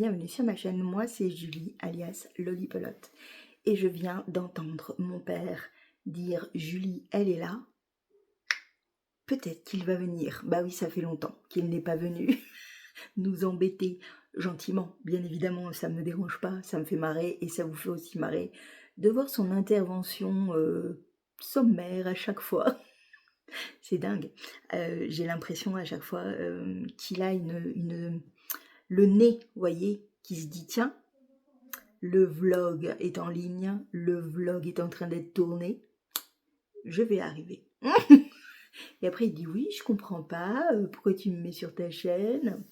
bienvenue sur ma chaîne. Moi c'est Julie alias Lolipelote et je viens d'entendre mon père dire Julie elle est là, peut-être qu'il va venir. Bah oui, ça fait longtemps qu'il n'est pas venu nous embêter gentiment. Bien évidemment ça ne me dérange pas, ça me fait marrer et ça vous fait aussi marrer de voir son intervention sommaire à chaque fois. C'est dingue. J'ai l'impression à chaque fois qu'il a le nez, vous voyez, qui se dit tiens, le vlog est en ligne, le vlog est en train d'être tourné, je vais arriver. Et après il dit oui, je comprends pas, pourquoi tu me mets sur ta chaîne?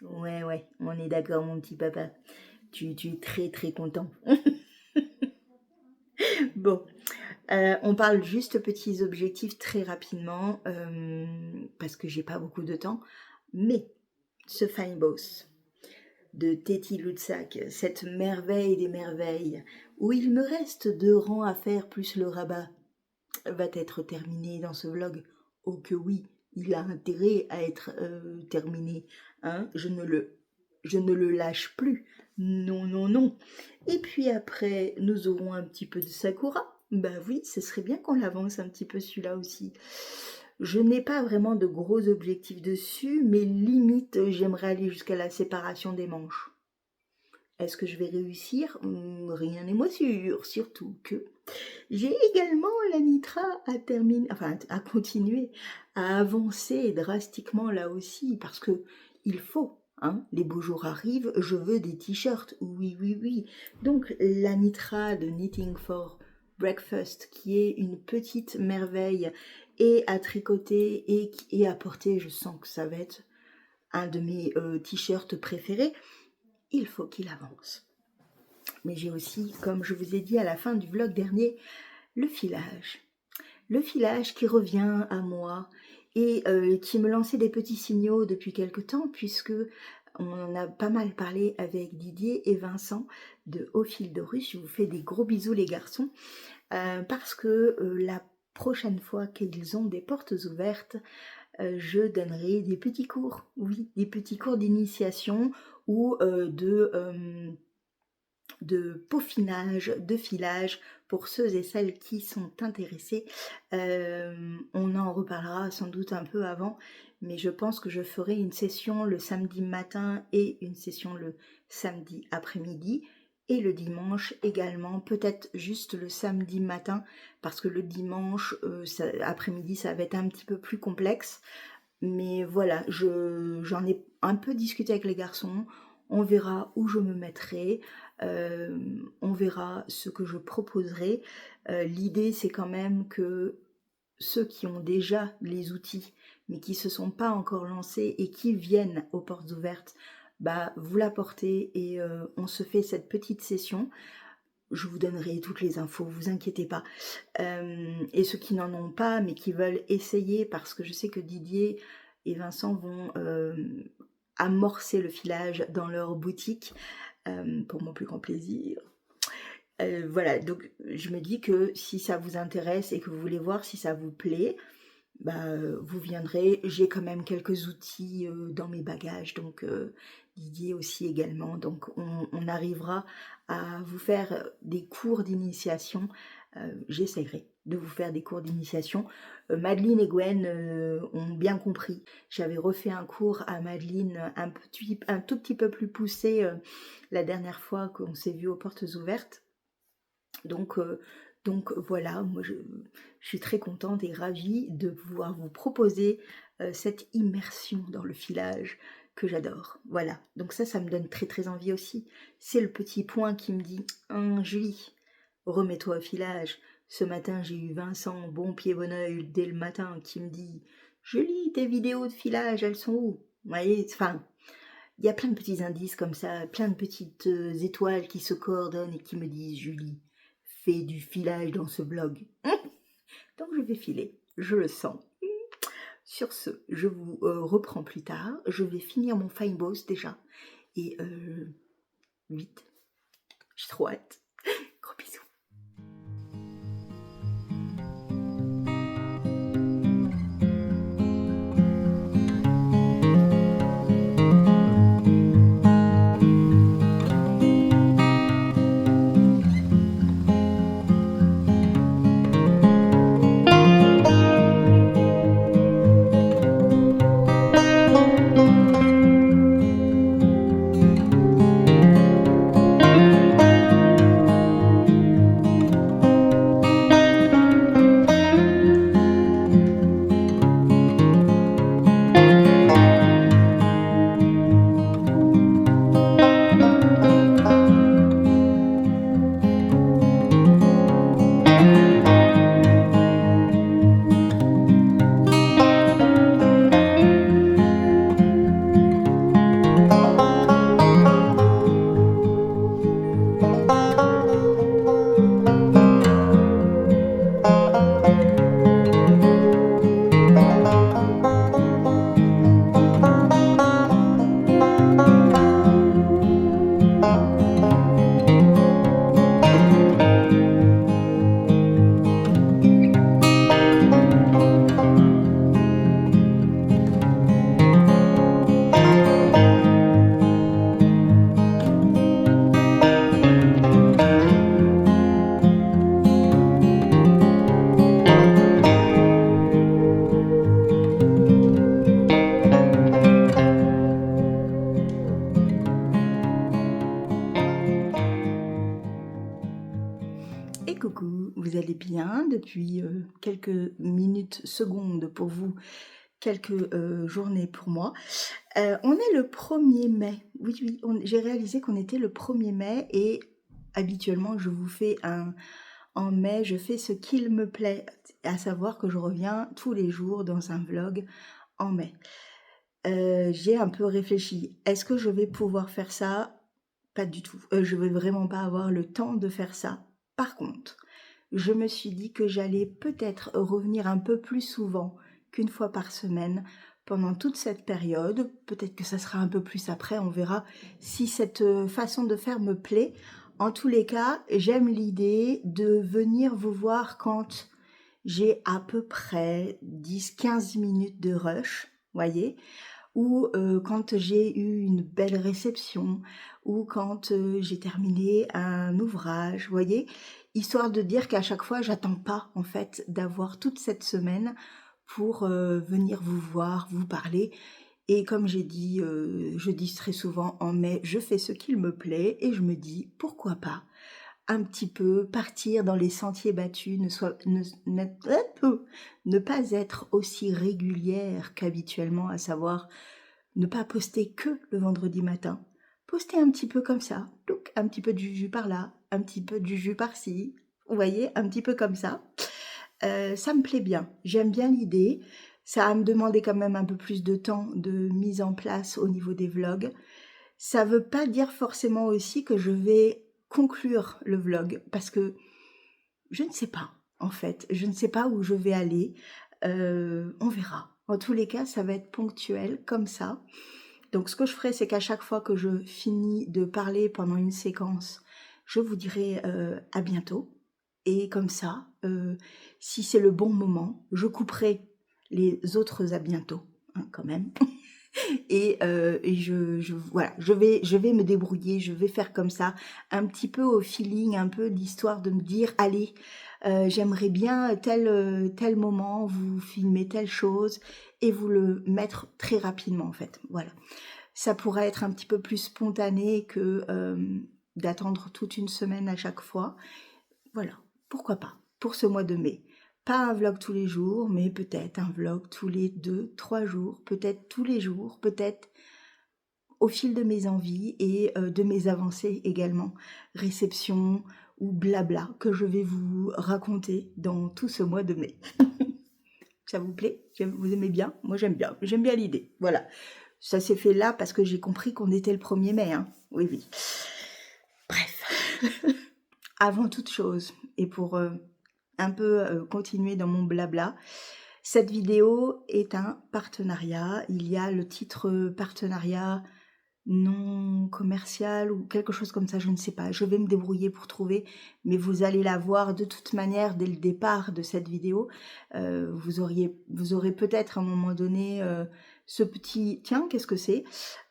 Ouais, on est d'accord mon petit papa, tu es très très content. Bon, on parle juste petits objectifs très rapidement, parce que j'ai pas beaucoup de temps, mais ce Fine Boss de Teddy Lutzak, cette merveille des merveilles, où il me reste 2 rangs à faire plus le rabat, va être terminé dans ce vlog. Oh que oui, il a intérêt à être terminé, hein, je ne le lâche plus, non. Et puis après, nous aurons un petit peu de Sakura. Bah oui, ce serait bien qu'on l'avance un petit peu celui-là aussi. Je n'ai pas vraiment de gros objectifs dessus, mais limite, j'aimerais aller jusqu'à la séparation des manches. Est-ce que je vais réussir? Rien n'est moins sûr, surtout que j'ai également la Nitra à continuer, à avancer drastiquement là aussi, parce que il faut, hein, les beaux jours arrivent, je veux des t-shirts, oui. Donc la Nitra de Knitting for Breakfast, qui est une petite merveille, et à tricoter et à porter, je sens que ça va être un de mes t-shirts préférés, il faut qu'il avance. Mais j'ai aussi, comme je vous ai dit à la fin du vlog dernier, le filage. Le filage qui revient à moi et qui me lançait des petits signaux depuis quelque temps, puisque on en a pas mal parlé avec Didier et Vincent de Au fil de russe. Je vous fais des gros bisous les garçons, parce que la prochaine fois qu'ils ont des portes ouvertes, je donnerai des petits cours, oui, des petits cours d'initiation ou de peaufinage, de filage, pour ceux et celles qui sont intéressés. On en reparlera sans doute un peu avant, mais je pense que je ferai une session le samedi matin et une session le samedi après-midi, et le dimanche également, peut-être juste le samedi matin, parce que le dimanche après-midi ça va être un petit peu plus complexe. Mais voilà, j'en ai un peu discuté avec les garçons, on verra où je me mettrai, on verra ce que je proposerai. L'idée c'est quand même que ceux qui ont déjà les outils, mais qui ne se sont pas encore lancés et qui viennent aux portes ouvertes, bah vous l'apportez et on se fait cette petite session. Je vous donnerai toutes les infos, vous inquiétez pas. Et ceux qui n'en ont pas, mais qui veulent essayer, parce que je sais que Didier et Vincent vont amorcer le filage dans leur boutique, pour mon plus grand plaisir. Voilà, donc je me dis que si ça vous intéresse et que vous voulez voir si ça vous plaît, bah, vous viendrez. J'ai quand même quelques outils dans mes bagages, donc Didier aussi également, donc on arrivera à vous faire des cours d'initiation. J'essaierai de vous faire des cours d'initiation. Madeleine et Gwen ont bien compris. J'avais refait un cours à Madeleine un tout petit peu plus poussé la dernière fois qu'on s'est vu aux portes ouvertes. Donc voilà, moi je suis très contente et ravie de pouvoir vous proposer cette immersion dans le filage que j'adore. Voilà, donc ça me donne très très envie aussi. C'est le petit point qui me dit Julie, remets-toi au filage. Ce matin j'ai eu Vincent, bon pied bon oeil, dès le matin, qui me dit Julie, tes vidéos de filage, elles sont où? Vous voyez, enfin, il y a plein de petits indices comme ça, plein de petites étoiles qui se coordonnent et qui me disent Julie, fais du filage dans ce vlog. Donc je vais filer, je le sens. Sur ce, je vous reprends plus tard. Je vais finir mon Fine Boss déjà. Et vite, j'ai trop hâte. Gros bisous. coucou, vous allez bien depuis quelques minutes, secondes pour vous, quelques journées pour moi. On est le 1er mai, oui, oui, j'ai réalisé qu'on était le 1er mai et habituellement je vous fais en mai, je fais ce qu'il me plaît, à savoir que je reviens tous les jours dans un vlog en mai. J'ai un peu réfléchi, est-ce que je vais pouvoir faire ça? Pas du tout, je vais vraiment pas avoir le temps de faire ça. Par contre, je me suis dit que j'allais peut-être revenir un peu plus souvent qu'une fois par semaine pendant toute cette période. Peut-être que ça sera un peu plus après, on verra si cette façon de faire me plaît. En tous les cas, j'aime l'idée de venir vous voir quand j'ai à peu près 10-15 minutes de rush, voyez, ou quand j'ai eu une belle réception, ou quand j'ai terminé un ouvrage, vous voyez, histoire de dire qu'à chaque fois, j'attends pas en fait d'avoir toute cette semaine pour venir vous voir, vous parler. Et comme j'ai dit, je dis très souvent en mai, je fais ce qu'il me plaît et je me dis pourquoi pas un petit peu partir dans les sentiers battus, ne pas être aussi régulière qu'habituellement, à savoir ne pas poster que le vendredi matin. Poster un petit peu comme ça, donc un petit peu de jus par là, un petit peu de jus par-ci, vous voyez, un petit peu comme ça. Ça me plaît bien, j'aime bien l'idée. Ça va me demander quand même un peu plus de temps de mise en place au niveau des vlogs. Ça veut pas dire forcément aussi que je vais conclure le vlog, parce que je ne sais pas, en fait. Je ne sais pas où je vais aller. On verra. En tous les cas, ça va être ponctuel, comme ça. Donc, ce que je ferai, c'est qu'à chaque fois que je finis de parler pendant une séquence, je vous dirai à bientôt. Et comme ça, si c'est le bon moment, je couperai les autres à bientôt, hein, quand même. Et voilà, je vais me débrouiller, je vais faire comme ça, un petit peu au feeling, un peu l'histoire de me dire, allez, j'aimerais bien tel moment, vous filmer telle chose et vous le mettre très rapidement en fait. Voilà, ça pourrait être un petit peu plus spontané que d'attendre toute une semaine à chaque fois. Voilà, pourquoi pas, pour ce mois de mai. Pas un vlog tous les jours, mais peut-être un vlog tous les 2-3 jours, peut-être tous les jours, peut-être au fil de mes envies et de mes avancées également. Réception ou blabla que je vais vous raconter dans tout ce mois de mai. Ça vous plaît? Vous aimez bien? Moi j'aime bien l'idée. Voilà, ça s'est fait là parce que j'ai compris qu'on était le 1er mai. Hein. Oui, oui. Bref, avant toute chose, et pour un peu continuer dans mon blabla, cette vidéo est un partenariat. Il y a le titre partenariat non commercial ou quelque chose comme ça, je ne sais pas. Je vais me débrouiller pour trouver, mais vous allez la voir de toute manière dès le départ de cette vidéo. Vous aurez peut-être à un moment donné ce petit... Tiens, qu'est-ce que c'est?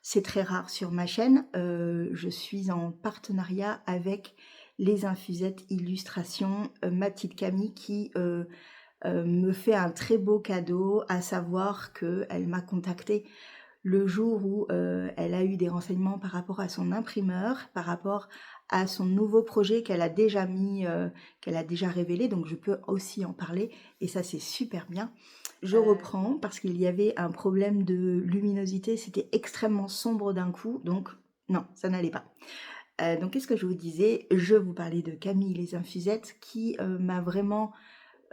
C'est très rare sur ma chaîne. Je suis en partenariat avec les infusettes illustration, ma petite Camille qui me fait un très beau cadeau, à savoir qu'elle m'a contactée le jour où elle a eu des renseignements par rapport à son imprimeur, par rapport à son nouveau projet qu'elle a déjà mis, qu'elle a déjà révélé, donc je peux aussi en parler, et ça c'est super bien. Je reprends parce qu'il y avait un problème de luminosité, c'était extrêmement sombre d'un coup, donc non, ça n'allait pas. Donc qu'est-ce que je vous disais? Je vous parlais de Camille les Infusettes qui m'a vraiment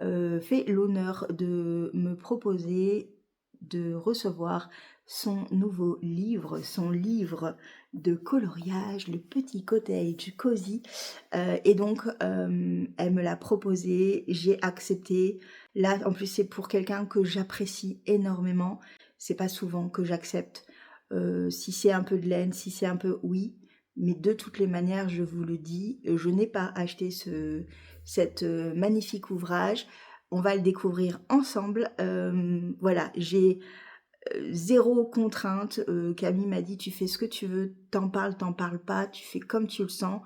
fait l'honneur de me proposer de recevoir son nouveau livre, son livre de coloriage, le petit cottage cozy. Et donc, elle me l'a proposé, j'ai accepté. Là, en plus, c'est pour quelqu'un que j'apprécie énormément. C'est pas souvent que j'accepte. Si c'est un peu de laine, si c'est un peu... Oui, mais de toutes les manières, je vous le dis, je n'ai pas acheté cet magnifique ouvrage. On va le découvrir ensemble. Voilà, j'ai zéro contrainte. Camille m'a dit, tu fais ce que tu veux, t'en parles pas, tu fais comme tu le sens.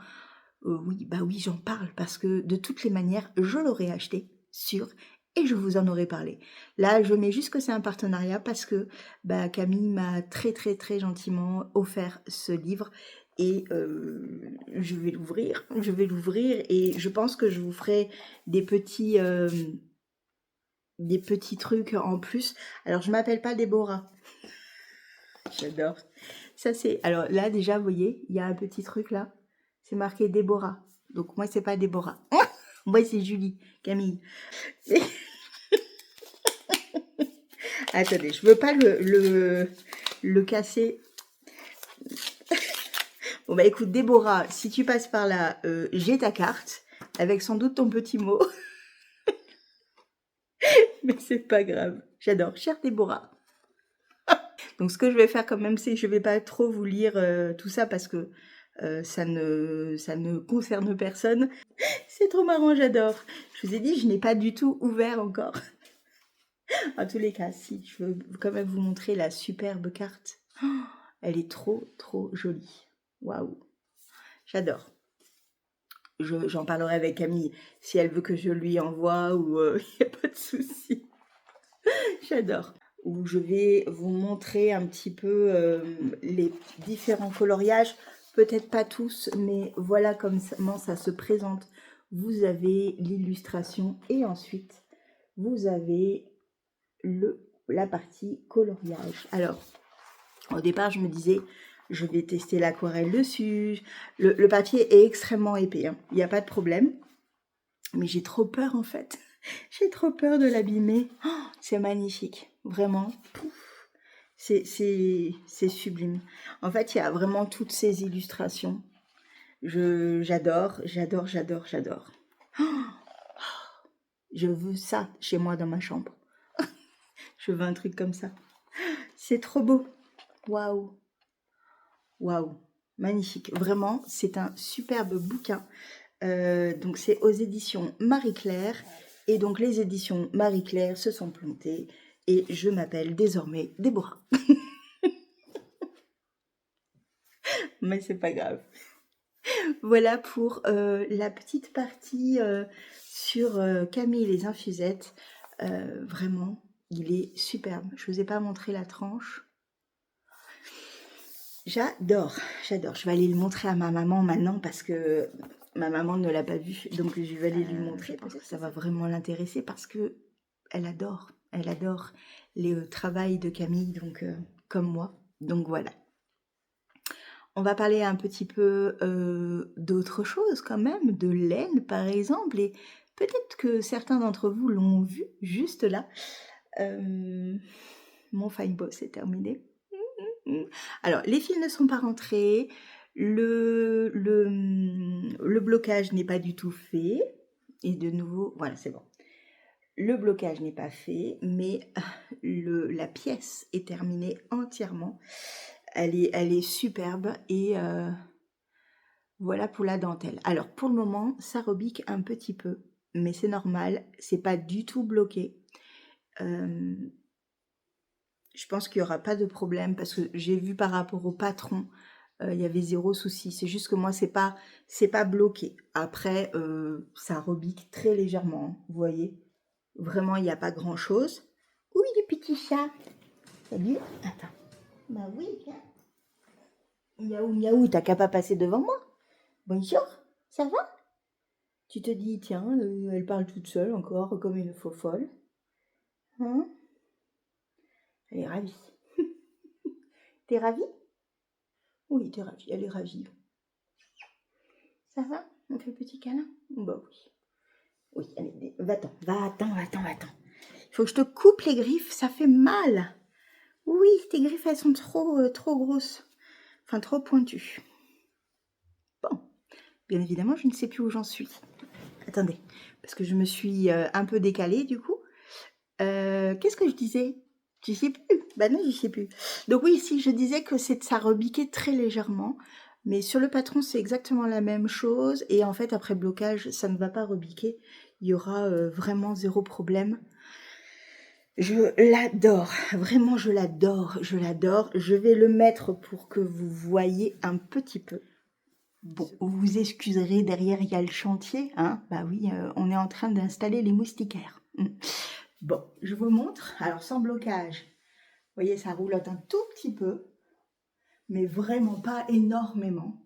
Oui, bah oui, j'en parle parce que de toutes les manières, je l'aurais acheté, sûr, et je vous en aurais parlé. Là, je mets juste que c'est un partenariat parce que bah, Camille m'a très gentiment offert ce livre et je vais l'ouvrir et je pense que je vous ferai des petits trucs en plus. Alors je m'appelle pas Déborah. J'adore. Ça c'est. Alors là déjà, vous voyez, il y a un petit truc là. C'est marqué Déborah. Donc moi c'est pas Déborah. Moi c'est Julie, Camille. Attendez, je veux pas le casser. Bon bah écoute Déborah, si tu passes par là, j'ai ta carte avec sans doute ton petit mot. Mais c'est pas grave. J'adore. Chère Déborah. Donc ce que je vais faire quand même, c'est que je vais pas trop vous lire tout ça parce que ça ne concerne personne. C'est trop marrant, j'adore. Je vous ai dit, je n'ai pas du tout ouvert encore. En tous les cas, si, je veux quand même vous montrer la superbe carte. Oh, elle est trop, trop jolie. Waouh. J'adore. J'en parlerai avec Camille si elle veut que je lui envoie ou il n'y a pas de souci. J'adore. Où je vais vous montrer un petit peu les différents coloriages. Peut-être pas tous, mais voilà comment ça se présente. Vous avez l'illustration et ensuite vous avez la partie coloriage. Alors, au départ, je me disais, je vais tester l'aquarelle dessus. Le papier est extrêmement épais, hein. Il n'y a pas de problème. Mais j'ai trop peur en fait. J'ai trop peur de l'abîmer. Oh, c'est magnifique, vraiment. C'est sublime. En fait, il y a vraiment toutes ces illustrations. J'adore, j'adore, j'adore, j'adore. Oh, je veux ça chez moi dans ma chambre. Je veux un truc comme ça. C'est trop beau. Waouh. Waouh. Magnifique. Vraiment, c'est un superbe bouquin. Donc, c'est aux éditions Marie-Claire. Et donc, les éditions Marie-Claire se sont plantées. Et je m'appelle désormais Déborah. Mais c'est pas grave. Voilà pour la petite partie sur Camille les infusettes. Vraiment, il est superbe. Je vous ai pas montré la tranche. J'adore, j'adore. Je vais aller le montrer à ma maman maintenant parce que ma maman ne l'a pas vu. Donc je vais aller lui montrer parce que ça va vraiment l'intéresser parce que elle adore les travail de Camille, donc comme moi. Donc voilà. On va parler un petit peu d'autre chose quand même, de laine par exemple, et peut-être que certains d'entre vous l'ont vu juste là. Mon fine boss est terminé. Alors, les fils ne sont pas rentrés, le blocage n'est pas du tout fait, et de nouveau, voilà, c'est bon. Le blocage n'est pas fait, mais la pièce est terminée entièrement. Elle est superbe et voilà pour la dentelle. Alors pour le moment, ça rebique un petit peu, mais c'est normal, c'est pas du tout bloqué. Je pense qu'il n'y aura pas de problème parce que j'ai vu par rapport au patron, il y avait zéro souci. C'est juste que moi, c'est pas bloqué. Après, ça rebique très légèrement, hein, vous voyez. Vraiment, il n'y a pas grand-chose. Oui, les petits chats. Salut. Attends. Bah oui, viens. Miaou, miaou, t'as qu'à pas passer devant moi. Bonjour, ça va? Tu te dis, tiens, elle parle toute seule encore, comme une faux folle. Hein? Elle est ravie. T'es ravie? Oui, t'es ravie, elle est ravie. Ça va? On fait petit câlin? Bah oui. Oui, allez, va-t'en, va-t'en, va-t'en, va-t'en. Il faut que je te coupe les griffes, ça fait mal. Oui, tes griffes, elles sont trop grosses. Enfin, trop pointues. Bon, bien évidemment, je ne sais plus où j'en suis. Attendez, parce que je me suis un peu décalée, du coup. Qu'est-ce que je disais? Je sais plus. Bah non, je sais plus. Donc oui, si je disais que ça rebiquait très légèrement, mais sur le patron, c'est exactement la même chose. Et en fait, après blocage, ça ne va pas rebiquer. Il y aura vraiment zéro problème. Je l'adore, vraiment je l'adore, je l'adore. Je vais le mettre pour que vous voyez un petit peu. Bon, vous excuserez, derrière il y a le chantier, hein. Bah oui, on est en train d'installer les moustiquaires. Bon, je vous montre. Alors sans blocage, vous voyez, ça roulotte un tout petit peu, mais vraiment pas énormément.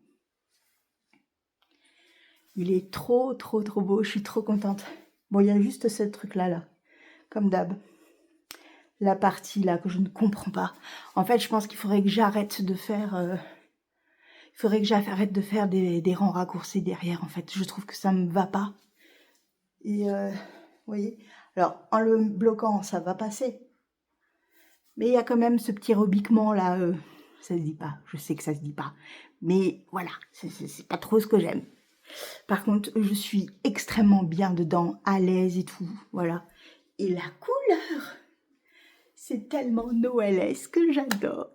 Il est trop beau, je suis trop contente. Bon, il y a juste ce truc-là, comme d'hab. La partie là que je ne comprends pas. En fait, je pense qu'il faudrait que j'arrête de faire... il faudrait que j'arrête de faire des rangs raccourcis derrière, en fait. Je trouve que ça me va pas. Et, vous voyez. Alors, en le bloquant, ça va passer. Mais il y a quand même ce petit rebiquement là. Ça se dit pas. Je sais que ça se dit pas. Mais voilà, c'est pas trop ce que j'aime. Par contre, je suis extrêmement bien dedans, à l'aise et tout. Voilà. Et la couleur, c'est tellement noëlesque que j'adore.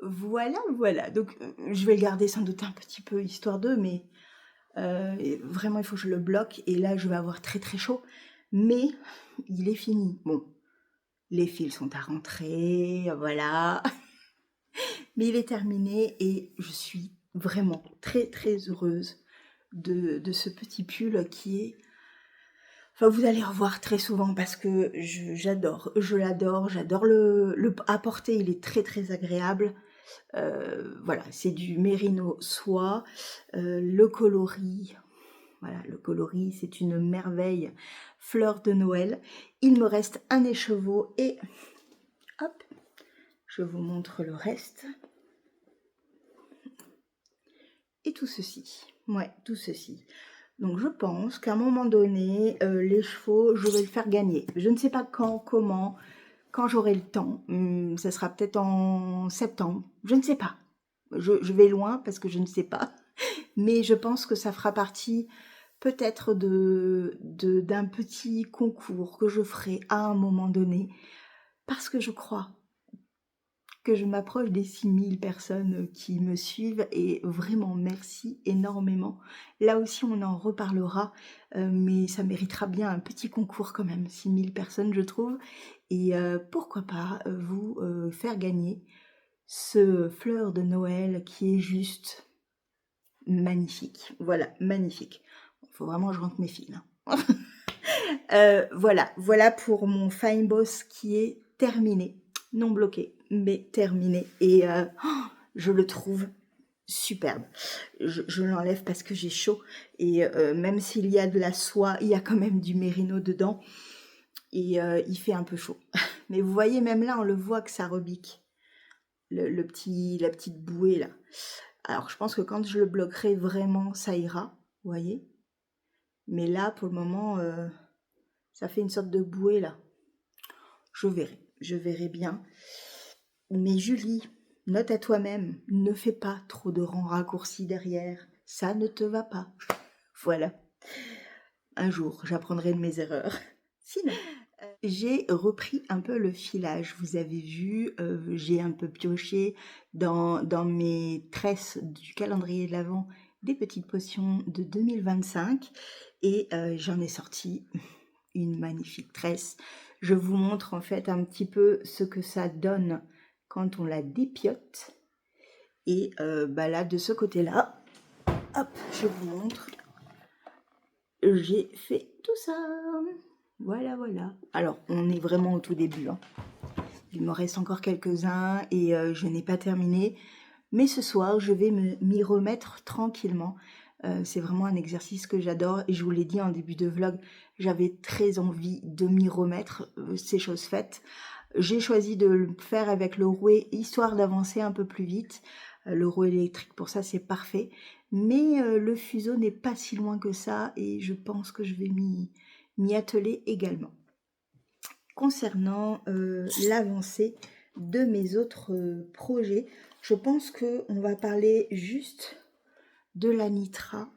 Voilà. Donc, je vais le garder sans doute un petit peu, histoire d'eux, mais vraiment, il faut que je le bloque. Et là, je vais avoir très chaud. Mais il est fini. Bon, les fils sont à rentrer, voilà. Mais il est terminé et je suis vraiment très heureuse de ce petit pull qui est... Enfin, vous allez revoir très souvent parce que j'adore, je l'adore, j'adore le à porter, il est très agréable. Voilà, c'est du mérino soie, le coloris, voilà, le coloris, c'est une merveille, fleur de Noël. Il me reste un écheveau et hop, je vous montre le reste. Et tout ceci, ouais, tout ceci. Donc je pense qu'à un moment donné, les chevaux, je vais le faire gagner. Je ne sais pas quand, comment, quand j'aurai le temps. Ça sera peut-être en septembre, je ne sais pas. Je vais loin parce que je ne sais pas. Mais je pense que ça fera partie peut-être d'un petit concours que je ferai à un moment donné. Parce que je crois que je m'approche des 6000 personnes qui me suivent et vraiment merci énormément. Là aussi on en reparlera, mais ça méritera bien un petit concours quand même, 6000 personnes je trouve. Et pourquoi pas vous faire gagner ce fleur de Noël qui est juste magnifique. Voilà, magnifique. Il faut vraiment que je rentre mes fils. Voilà pour mon Fine Boss qui est terminé. Non bloqué, mais terminé. Et je le trouve superbe. Je l'enlève parce que j'ai chaud. Et même s'il y a de la soie, il y a quand même du mérino dedans. Et il fait un peu chaud. Mais vous voyez, même là, on le voit que ça rebique. La petite bouée là. Alors je pense que quand je le bloquerai vraiment, ça ira. Vous voyez. Mais là, pour le moment, ça fait une sorte de bouée là. Je verrai bien. Mais Julie, note à toi-même, ne fais pas trop de rangs raccourcis derrière, ça ne te va pas. Voilà. Un jour, j'apprendrai de mes erreurs. Sinon, j'ai repris un peu le filage. Vous avez vu, j'ai un peu pioché dans mes tresses du calendrier de l'Avent des petites potions de 2025 et j'en ai sorti une magnifique tresse. Je vous montre en fait un petit peu ce que ça donne quand on la dépiote. Et là, de ce côté-là, hop, je vous montre. J'ai fait tout ça. Voilà. Alors, on est vraiment au tout début. Il me reste encore quelques-uns et je n'ai pas terminé. Mais ce soir, je vais m'y remettre tranquillement. C'est vraiment un exercice que j'adore et je vous l'ai dit en début de vlog, j'avais très envie de m'y remettre, c'est chose faite. J'ai choisi de le faire avec le rouet histoire d'avancer un peu plus vite. Le rouet électrique pour ça c'est parfait, mais le fuseau n'est pas si loin que ça et je pense que je vais m'y atteler également. Concernant l'avancée de mes autres projets, je pense qu'on va parler juste de la Nitra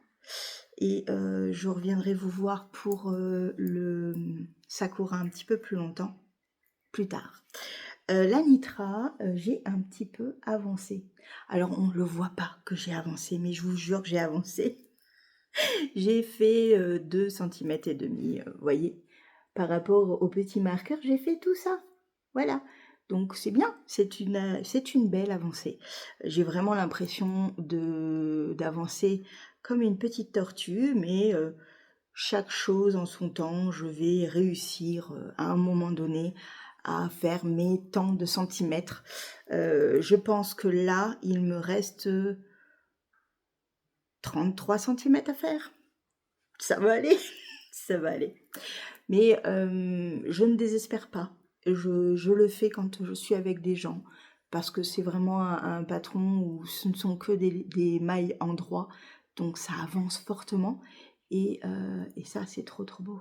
et je reviendrai vous voir pour le Sakura un petit peu plus longtemps, plus tard. La Nitra, j'ai un petit peu avancé. Alors on ne le voit pas que j'ai avancé, mais je vous jure que j'ai avancé. J'ai fait 2 cm et demi, vous voyez, par rapport au petit marqueur, j'ai fait tout ça. Voilà. Donc c'est bien, c'est une belle avancée. J'ai vraiment l'impression d'avancer comme une petite tortue, mais chaque chose en son temps, je vais réussir à un moment donné à faire mes tant de centimètres. Je pense que là, il me reste 33 cm à faire. Ça va aller, ça va aller. Mais je ne désespère pas. Je le fais quand je suis avec des gens, parce que c'est vraiment un patron où ce ne sont que des mailles en droit, donc ça avance fortement et ça, c'est trop, trop beau.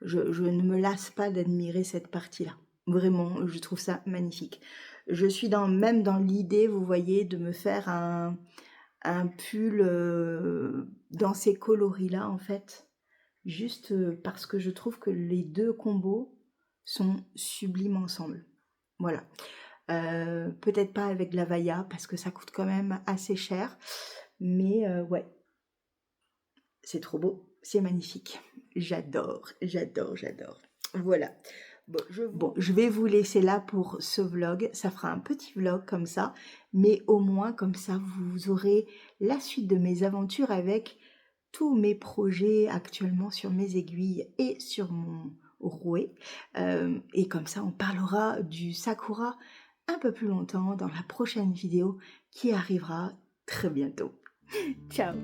Je ne me lasse pas d'admirer cette partie-là. Vraiment, je trouve ça magnifique. Je suis même dans l'idée, vous voyez, de me faire un pull, dans ces coloris-là, en fait. Juste, parce que je trouve que les 2 combos sont sublimes ensemble. Voilà. Peut-être pas avec la Vaya parce que ça coûte quand même assez cher, mais ouais, c'est trop beau, c'est magnifique. J'adore, j'adore, j'adore. Voilà. Bon, je vais vous laisser là pour ce vlog. Ça fera un petit vlog comme ça, mais au moins comme ça, vous aurez la suite de mes aventures avec tous mes projets actuellement sur mes aiguilles et sur mon rouet. Et comme ça, on parlera du Sakura un peu plus longtemps dans la prochaine vidéo qui arrivera très bientôt. Ciao!